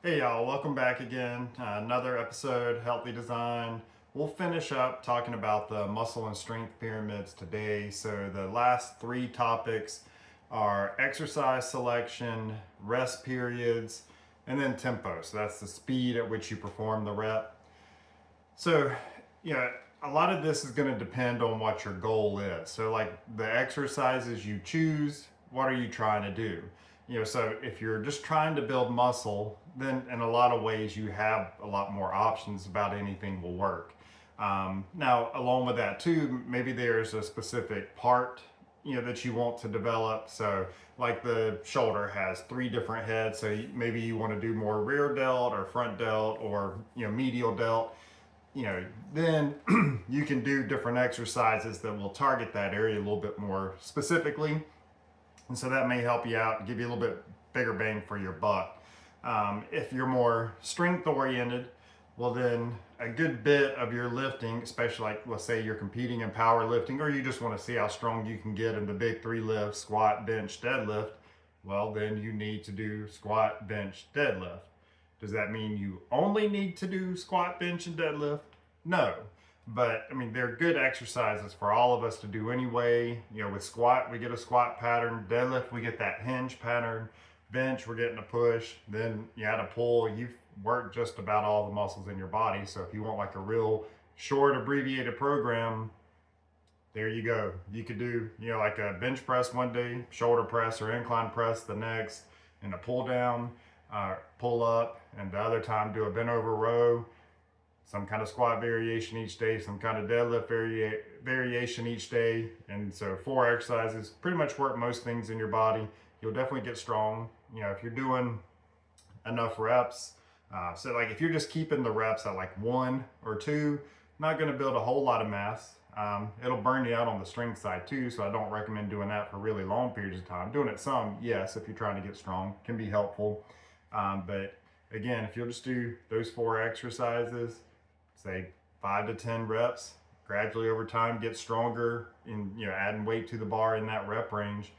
Hey y'all, welcome back again. Another episode, Healthy Design. We'll finish up talking about the muscle and strength pyramids today. So, the last three topics are exercise selection, rest periods, and then tempo. So, that's the speed at which you perform the rep. So, yeah, a lot of this is going to depend on what your goal is. So, like the exercises you choose, what are you trying to do? So if you're just trying to build muscle, then in a lot of ways you have a lot more options about anything will work. Now, along with that too, maybe there's a specific part that you want to develop. So, like the shoulder has three different heads, so maybe you want to do more rear delt or front delt or medial delt. Then you can do different exercises that will target that area a little bit more specifically. And so that may help you out and give you a little bit bigger bang for your buck. If you're more strength oriented, well, then a good bit of your lifting, especially like let's say you're competing in powerlifting, or you just want to see how strong you can get in the big three lifts, squat, bench, deadlift, well, then you need to do squat, bench, deadlift. Does that mean you only need to do squat, bench, and deadlift? No. But I mean, they're good exercises for all of us to do anyway. With squat, we get a squat pattern. Deadlift, we get that hinge pattern. Bench, we're getting a push. Then you add a pull. You've worked just about all the muscles in your body. So if you want like a real short, abbreviated program, there you go. You could do, like a bench press one day, shoulder press or incline press the next, and a pull down, pull up, and the other time do a bent over row, some kind of squat variation each day, some kind of deadlift variation each day. And so 4 exercises pretty much work most things in your body. You'll definitely get strong. If you're doing enough reps. So like if you're just keeping the reps at like 1 or 2, not going to build a whole lot of mass. It'll burn you out on the strength side too. So I don't recommend doing that for really long periods of time. Doing it some, yes, if you're trying to get strong, can be helpful. But again, if you'll just do those 4 exercises, say 5 to 10 reps, gradually over time get stronger in adding weight to the bar in that rep range,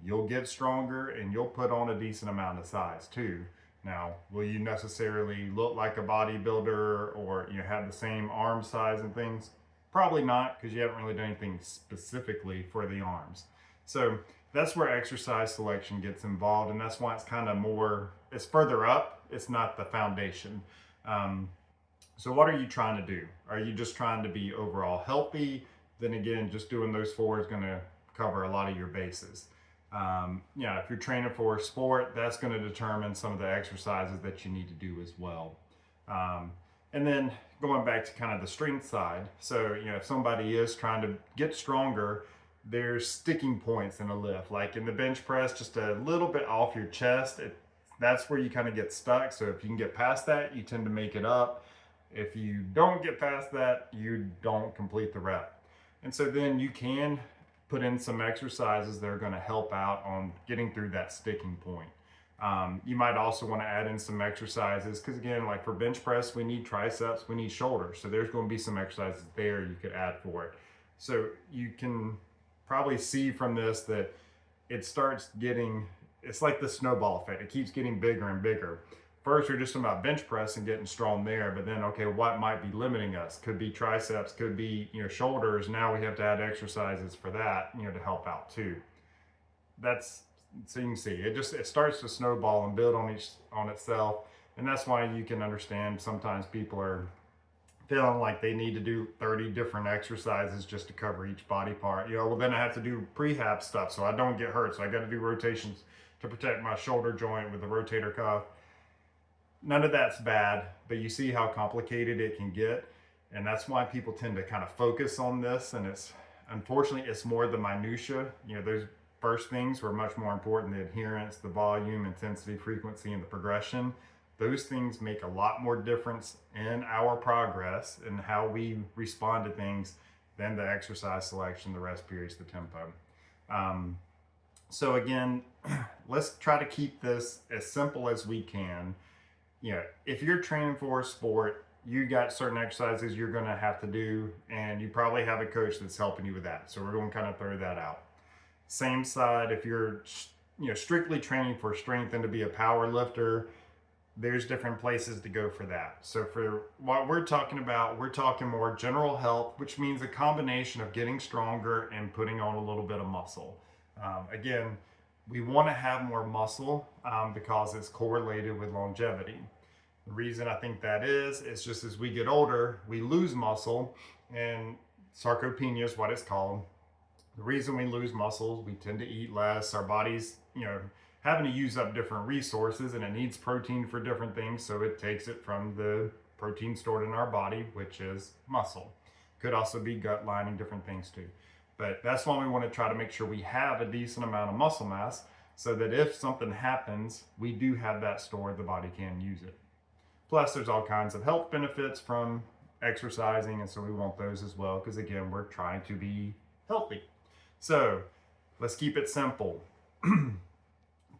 you'll get stronger and you'll put on a decent amount of size too. Now, will you necessarily look like a bodybuilder or have the same arm size and things? Probably not, because you haven't really done anything specifically for the arms. So that's where exercise selection gets involved, and that's why it's kind of more, it's further up, it's not the foundation. So what are you trying to do? Are you just trying to be overall healthy? Then again, just doing those 4 is going to cover a lot of your bases. If you're training for a sport, that's going to determine some of the exercises that you need to do as well. And then going back to kind of the strength side. So, if somebody is trying to get stronger, there's sticking points in a lift. Like in the bench press, just a little bit off your chest, that's where you kind of get stuck. So if you can get past that, you tend to make it up. If you don't get past that, you don't complete the rep. And so then you can put in some exercises that are going to help out on getting through that sticking point. You might also want to add in some exercises because, again, like for bench press, we need triceps, we need shoulders. So there's going to be some exercises there you could add for it. So you can probably see from this that it starts getting, it's like the snowball effect. It keeps getting bigger and bigger. First, we're just talking about bench press and getting strong there, but then, okay, what might be limiting us? Could be triceps, could be, shoulders. Now we have to add exercises for that, to help out too. That's, so you can see, it starts to snowball and build on itself. And that's why you can understand sometimes people are feeling like they need to do 30 different exercises just to cover each body part. Well, then I have to do prehab stuff so I don't get hurt. So I got to do rotations to protect my shoulder joint with the rotator cuff. None of that's bad, but you see how complicated it can get. And that's why people tend to kind of focus on this. And unfortunately, it's more the minutia. Those first things were much more important: the adherence, the volume, intensity, frequency, and the progression. Those things make a lot more difference in our progress and how we respond to things than the exercise selection, the rest periods, the tempo. So again, let's try to keep this as simple as we can. If you're training for a sport, you got certain exercises you're going to have to do, and you probably have a coach that's helping you with that. So we're going to kind of throw that out. Same side, if you're strictly training for strength and to be a power lifter, there's different places to go for that. So for what we're talking about, we're talking more general health, which means a combination of getting stronger and putting on a little bit of muscle. Again, we want to have more muscle because it's correlated with longevity. The reason I think that is just as we get older, we lose muscle, and sarcopenia is what it's called. The reason we lose muscles, we tend to eat less. Our body's, having to use up different resources, and it needs protein for different things, so it takes it from the protein stored in our body, which is muscle. Could also be gut lining, different things too. But that's why we want to try to make sure we have a decent amount of muscle mass so that if something happens, we do have that stored, the body can use it. Plus, there's all kinds of health benefits from exercising, and so we want those as well because, again, we're trying to be healthy. So let's keep it simple.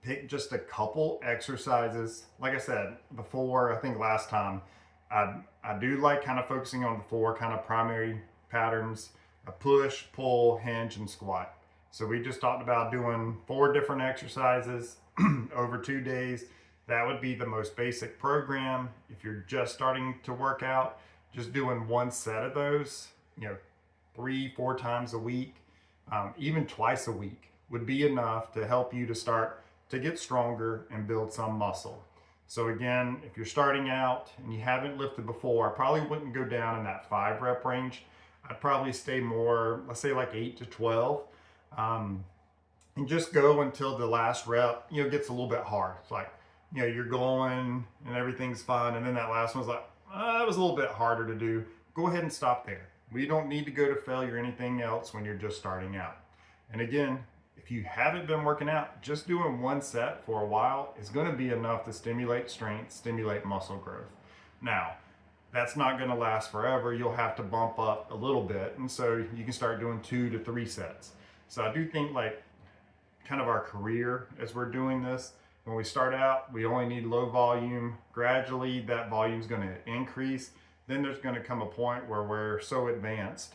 Pick just a couple exercises. Like I said before, I think last time, I do like kind of focusing on the 4 kind of primary patterns: a push, pull, hinge, and squat. So we just talked about doing 4 different exercises over 2 days. That would be the most basic program. If you're just starting to work out, just doing 1 set of those, 3-4 times a week, even twice a week would be enough to help you to start to get stronger and build some muscle. So again, if you're starting out and you haven't lifted before, I probably wouldn't go down in that 5 rep range. I'd probably stay more, let's say like 8 to 12, and just go until the last rep, gets a little bit hard. It's like, you're going and everything's fine, and then that last one's like, it was a little bit harder to do. Go ahead and stop there. We don't need to go to failure or anything else when you're just starting out. And again, if you haven't been working out, just doing 1 set for a while is going to be enough to stimulate strength, stimulate muscle growth. Now, that's not going to last forever. You'll have to bump up a little bit, and so you can start doing 2 to 3 sets. So I do think, like, kind of our career as we're doing this, when we start out, we only need low volume. Gradually, that volume is going to increase. Then there's going to come a point where we're so advanced,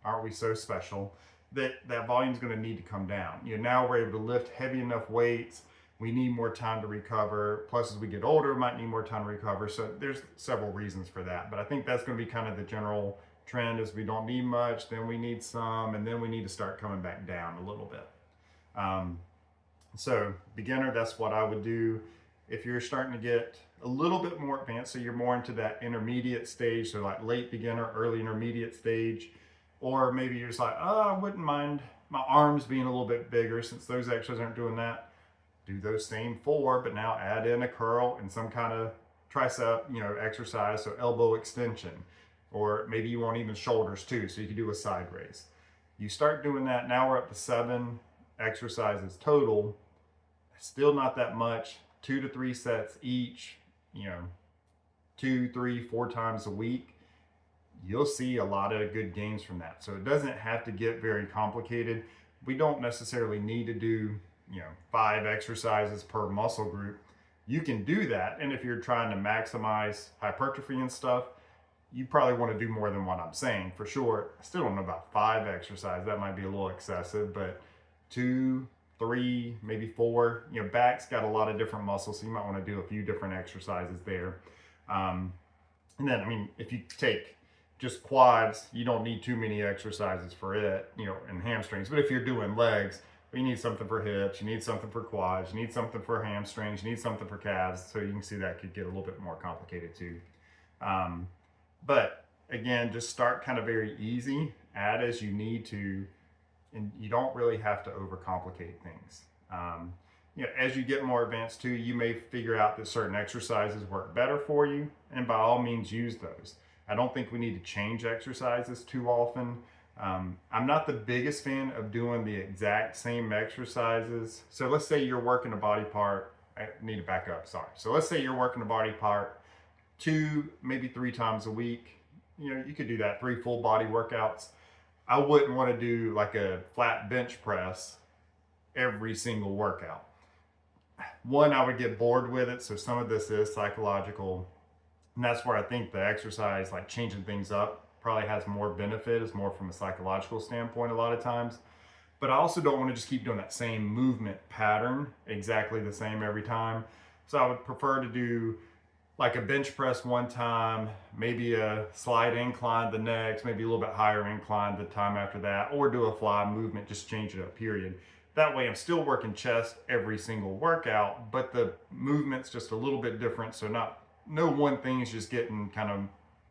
aren't we so special, that volume is going to need to come down. Now we're able to lift heavy enough weights. We need more time to recover. Plus, as we get older, we might need more time to recover. So there's several reasons for that. But I think that's going to be kind of the general trend: is we don't need much, then we need some, and then we need to start coming back down a little bit. So beginner, that's what I would do. If you're starting to get a little bit more advanced, so you're more into that intermediate stage, so like late beginner, early intermediate stage, or maybe you're just like, I wouldn't mind my arms being a little bit bigger, since those exercises aren't doing that. Do those same 4, but now add in a curl and some kind of tricep, exercise, so elbow extension, or maybe you want even shoulders too, so you can do a side raise. You start doing that, now we're up to 7 exercises total. Still not that much. 2 to 3 sets each, 2, 3, 4 times a week. You'll see a lot of good gains from that. So it doesn't have to get very complicated. We don't necessarily need to do 5 exercises per muscle group. You can do that, and if you're trying to maximize hypertrophy and stuff, you probably want to do more than what I'm saying for sure. I still don't know about 5 exercises. That might be a little excessive, but 2, 3, maybe 4. Back's got a lot of different muscles, so you might want to do a few different exercises there. And then, if you take just quads, you don't need too many exercises for it, and hamstrings. But if you're doing legs, you need something for hips, you need something for quads, you need something for hamstrings, you need something for calves. So you can see that could get a little bit more complicated too. But again, just start kind of very easy, add as you need to, and you don't really have to overcomplicate things. As you get more advanced too, you may figure out that certain exercises work better for you, and by all means use those. I don't think we need to change exercises too often. I'm not the biggest fan of doing the exact same exercises. So let's say you're working a body part. I need to back up, sorry. So let's say you're working a body part 2, maybe 3 times a week. You could do that, 3 full body workouts. I wouldn't want to do like a flat bench press every single workout. One, I would get bored with it. So some of this is psychological. And that's where I think the exercise, like changing things up, probably has more benefit. It's more from a psychological standpoint a lot of times. But I also don't want to just keep doing that same movement pattern exactly the same every time. So I would prefer to do like a bench press one time, maybe a slight incline the next, maybe a little bit higher incline the time after that, or do a fly movement, just change it up, period. That way I'm still working chest every single workout, but the movement's just a little bit different. So no one thing is just getting kind of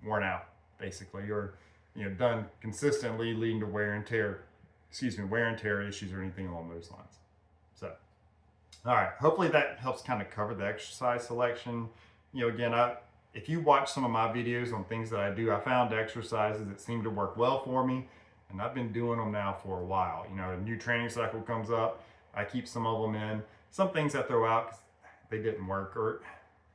worn out, basically, or done consistently, leading to wear and tear issues or anything along those lines. So, all right, hopefully that helps kind of cover the exercise selection. Again, if you watch some of my videos on things that I do, I found exercises that seem to work well for me, and I've been doing them now for a while. A new training cycle comes up, I keep some of them in. Some things I throw out because they didn't work, or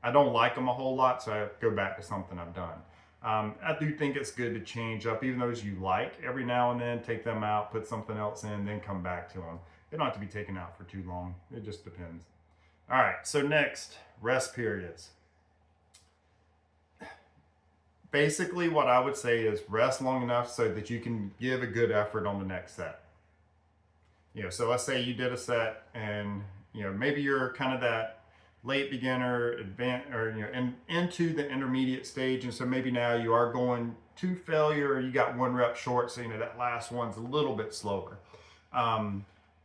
I don't like them a whole lot, so I go back to something I've done. I do think it's good to change up, even those you like, every now and then, take them out, put something else in, then come back to them. They don't have to be taken out for too long. It just depends. All right, so next, rest periods. Basically, what I would say is rest long enough so that you can give a good effort on the next set. So let's say you did a set and, maybe you're kind of that late beginner, advanced, or into the intermediate stage, and so maybe now you are going to failure, or you got one rep short, so that last one's a little bit slower.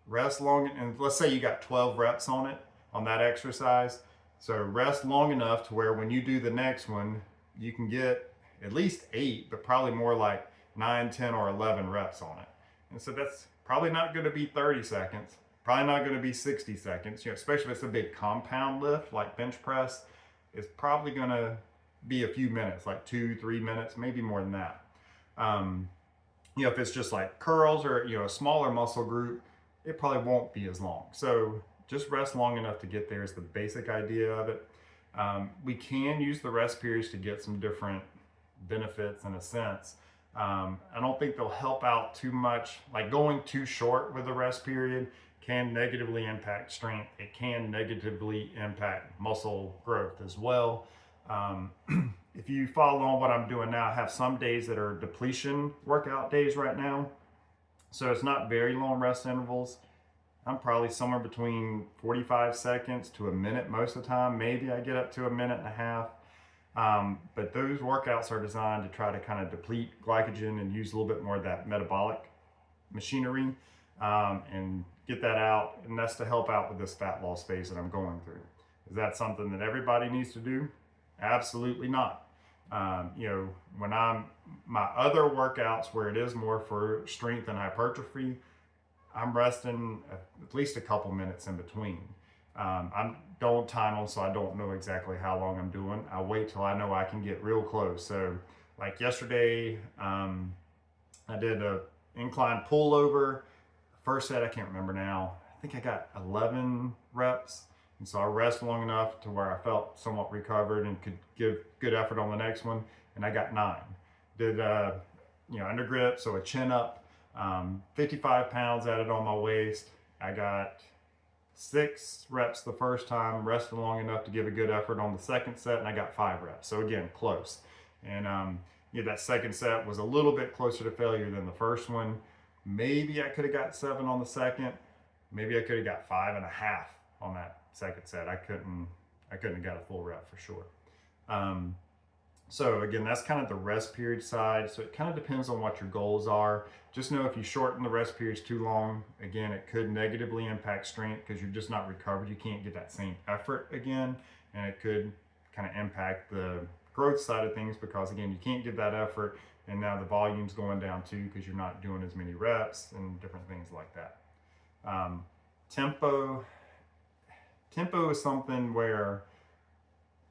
Rest long, and let's say you got 12 reps on that exercise. So rest long enough to where when you do the next one, you can get at least 8, but probably more like 9, 10, or 11 reps on it. And so that's probably not going to be 30 seconds. Probably not going to be 60 seconds, especially if it's a big compound lift like bench press. It's probably going to be a few minutes, like 2-3 minutes, maybe more than that. If it's just like curls or a smaller muscle group, it probably won't be as long. So just rest long enough to get there is the basic idea of it. We can use the rest periods to get some different benefits in a sense. I don't think they'll help out too much. Like going too short with the rest period can negatively impact strength. It can negatively impact muscle growth as well. If you follow on what I'm doing now, I have some days that are depletion workout days right now. So it's not very long rest intervals. I'm probably somewhere between 45 seconds to a minute most of the time. Maybe I get up to a minute and a half. But those workouts are designed to try to kind of deplete glycogen and use a little bit more of that metabolic machinery and get that out. And that's to help out with this fat loss phase that I'm going through. Is that something that everybody needs to do? Absolutely not. When my other workouts where it is more for strength and hypertrophy, I'm resting at least a couple minutes in between. I don't time them, so I don't know exactly how long I'm doing. I wait till I know I can get real close. So like yesterday, I did a incline pullover. First set, I can't remember now. I think I got 11 reps. And so I rested long enough to where I felt somewhat recovered and could give good effort on the next one. And I got 9. Did, under grip, so a chin up, 55 pounds added on my waist. I got 6 reps the first time, rested long enough to give a good effort on the second set, and I got 5 reps. So again, close. And that second set was a little bit closer to failure than the first one. Maybe I could have got 7 on the second. Maybe I could have got 5.5 on that second set. I couldn't have got a full rep for sure. So again, that's kind of the rest period side. So it kind of depends on what your goals are. Just know if you shorten the rest periods too long, again, it could negatively impact strength because you're just not recovered. You can't get that same effort again. And it could kind of impact the growth side of things because again, you can't give that effort. And now the volume's going down too because you're not doing as many reps and different things like that. Tempo is something where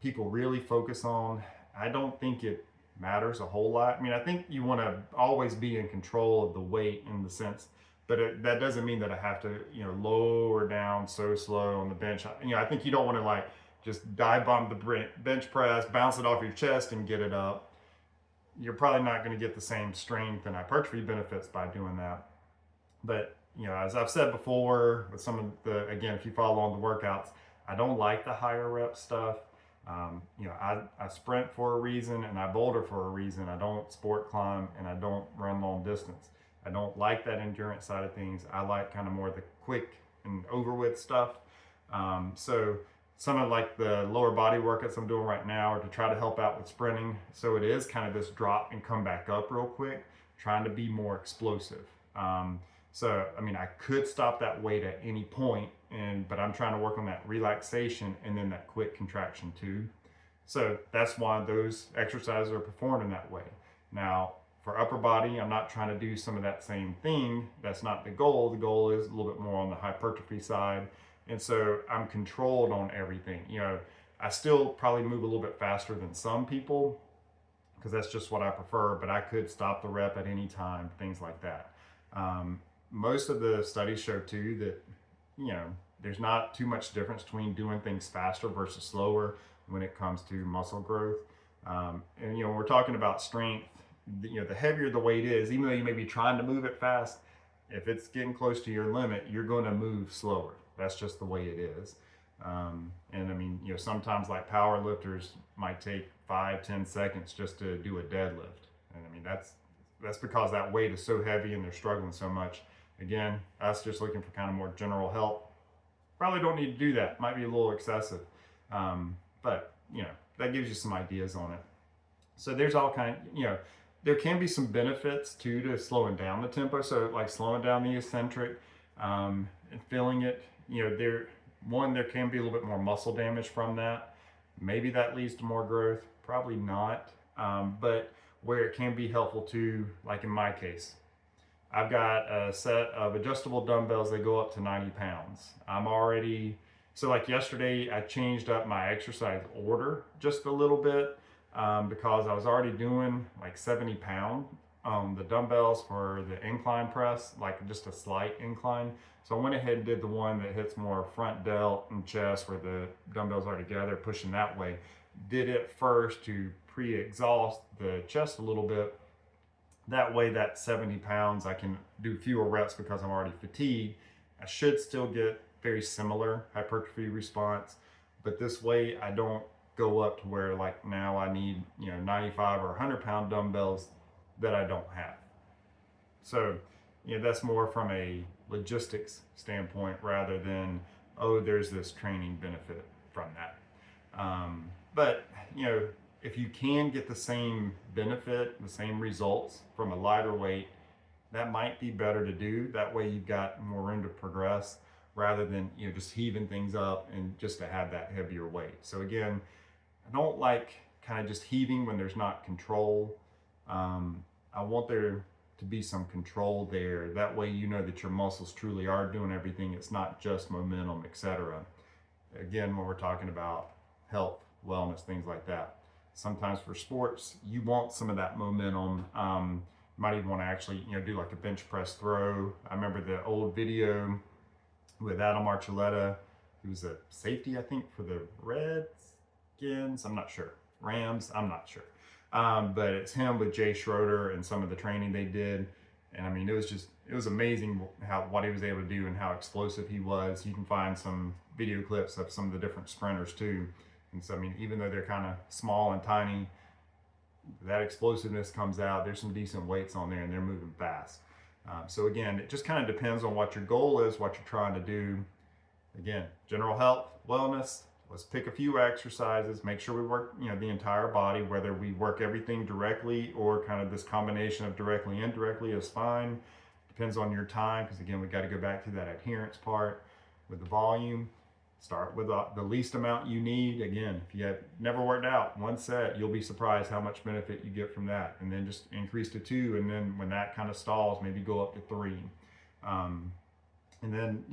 people really focus on. I don't think it matters a whole lot. I mean, I think you want to always be in control of the weight in the sense, but that doesn't mean that I have to, lower down so slow on the bench. I think you don't want to like just dive bomb the bench press, bounce it off your chest and get it up. You're probably not going to get the same strength and hypertrophy benefits by doing that. But, as I've said before, with some of the, again, if you follow on the workouts, I don't like the higher rep stuff. I sprint for a reason and I boulder for a reason. I don't sport climb and I don't run long distance. I don't like that endurance side of things. I like kind of more the quick and over with stuff. So some of like the lower body workouts I'm doing right now are to try to help out with sprinting. So it is kind of this drop and come back up real quick, trying to be more explosive. So I mean, I could stop that weight at any point, but I'm trying to work on that relaxation and then that quick contraction too. So that's why those exercises are performed in that way. Now, for upper body, I'm not trying to do some of that same thing. That's not the goal. The goal is a little bit more on the hypertrophy side. And so I'm controlled on everything. I still probably move a little bit faster than some people because that's just what I prefer, but I could stop the rep at any time, things like that. Most of the studies show too that, there's not too much difference between doing things faster versus slower when it comes to muscle growth. And when we're talking about strength, the heavier the weight is, even though you may be trying to move it fast, if it's getting close to your limit, you're going to move slower. That's just the way it is. And I mean, sometimes like power lifters might take 5-10 seconds just to do a deadlift. And I mean, that's because that weight is so heavy and they're struggling so much. Again, us just looking for kind of more general help, probably don't need to do that. Might be a little excessive. But that gives you some ideas on it. So there's all there can be some benefits too to slowing down the tempo. So like slowing down the eccentric, and feeling it, there can be a little bit more muscle damage from that. Maybe that leads to more growth, probably not. But where it can be helpful too, like in my case, I've got a set of adjustable dumbbells that go up to 90 pounds. So like yesterday, I changed up my exercise order just a little bit because I was already doing like 70 pound the dumbbells for the incline press, like just a slight incline. So I went ahead and did the one that hits more front delt and chest where the dumbbells are together, pushing that way. Did it first to pre-exhaust the chest a little bit. That way that 70 pounds, I can do fewer reps because I'm already fatigued. I should still get very similar hypertrophy response, but this way I don't go up to where like now I need 95 or 100 pound dumbbells that I don't have. So that's more from a logistics standpoint rather than there's this training benefit from that. But if you can get the same benefit, the same results from a lighter weight, that might be better to do. That way you've got more room to progress rather than just heaving things up and just to have that heavier weight. So again, I don't like kind of just heaving when there's not control. I want there to be some control there. That way that your muscles truly are doing everything. It's not just momentum, etc. Again, when we're talking about health, wellness, things like that. Sometimes for sports, you want some of that momentum. You might even want to actually do like a bench press throw. I remember the old video with Adam Archuleta. He was a safety, I think, for the Redskins. I'm not sure. Rams. I'm not sure. But it's him with Jay Schroeder and some of the training they did. And I mean, it was amazing what he was able to do and how explosive he was. You can find some video clips of some of the different sprinters too. And so, I mean, even though they're kind of small and tiny, that explosiveness comes out. There's some decent weights on there and they're moving fast. So again, it just kind of depends on what your goal is, what you're trying to do. Again, general health, wellness. Let's pick a few exercises, make sure we work, the entire body, whether we work everything directly or kind of this combination of directly and indirectly is fine. Depends on your time, because again, we got to go back to that adherence part with the volume. Start with the least amount you need. Again, if you have never worked out, one set, you'll be surprised how much benefit you get from that. And then just increase to 2. And then when that kind of stalls, maybe go up to 3. And then,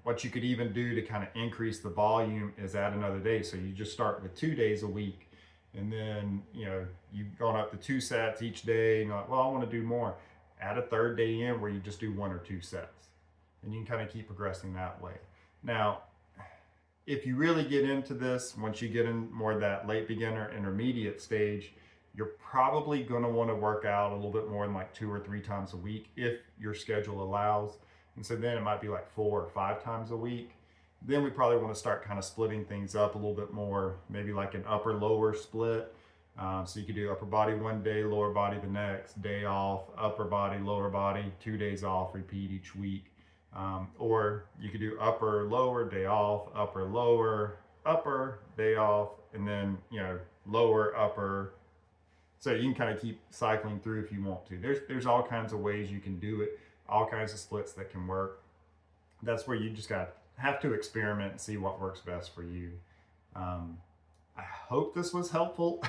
what you could even do to kind of increase the volume is add another day. So you just start with 2 days a week. And then, you've gone up to 2 sets each day. And you're like, well, I want to do more. Add a 3rd day in where you just do 1 or 2 sets. And you can kind of keep progressing that way. Now, if you really get into this, once you get in more of that late beginner, intermediate stage, you're probably going to want to work out a little bit more than like 2 or 3 times a week if your schedule allows. And so then it might be like 4 or 5 times a week. Then we probably want to start kind of splitting things up a little bit more, maybe like an upper lower split. So you could do upper body one day, lower body the next, day off, upper body, lower body, 2 days off, repeat each week. Or you could do upper lower, day off, upper lower, upper, day off, and then, lower, upper. So you can kind of keep cycling through if you want to. There's all kinds of ways you can do it, all kinds of splits that can work. That's where you just have to experiment and see what works best for you. I hope this was helpful.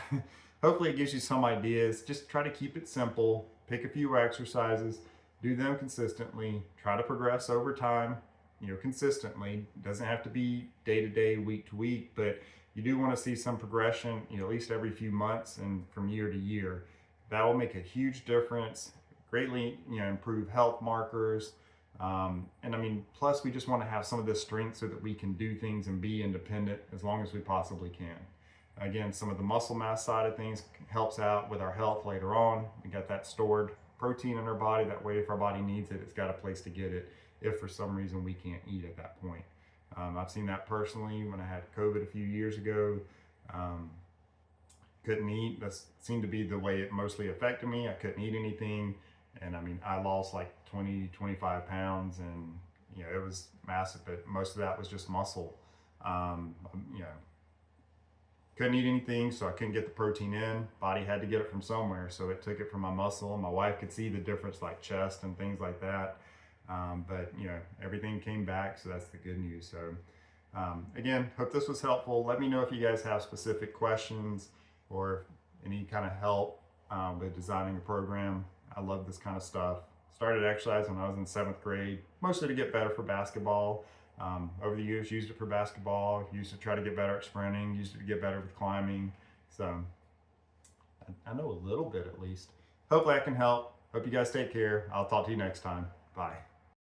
Hopefully it gives you some ideas. Just try to keep it simple. Pick a few exercises, do them consistently, try to progress over time, consistently. It doesn't have to be day to day, week to week, but you do want to see some progression, at least every few months and from year to year. That will make a huge difference, greatly, improve health markers. And I mean, plus we just want to have some of this strength so that we can do things and be independent as long as we possibly can. Again, some of the muscle mass side of things helps out with our health later on. We got that stored protein in our body. That way, if our body needs it, it's got a place to get it if for some reason we can't eat at that point. I've seen that personally when I had COVID a few years ago. Couldn't eat. That seemed to be the way it mostly affected me. I couldn't eat anything. And I mean, I lost like 20, 25 pounds and, it was massive, but most of that was just muscle. Couldn't eat anything, so I couldn't get the protein in. Body had to get it from somewhere, so it took it from my muscle. My wife could see the difference, like chest and things like that. But everything came back, so that's the good news. So again, hope this was helpful. Let me know if you guys have specific questions or any kind of help with designing a program. I love this kind of stuff. Started exercise when I was in 7th grade, mostly to get better for basketball. Over the years, used it for basketball, used to try to get better at sprinting, used it to get better with climbing. So I know a little bit at least. Hopefully I can help. Hope you guys take care. I'll talk to you next time. Bye.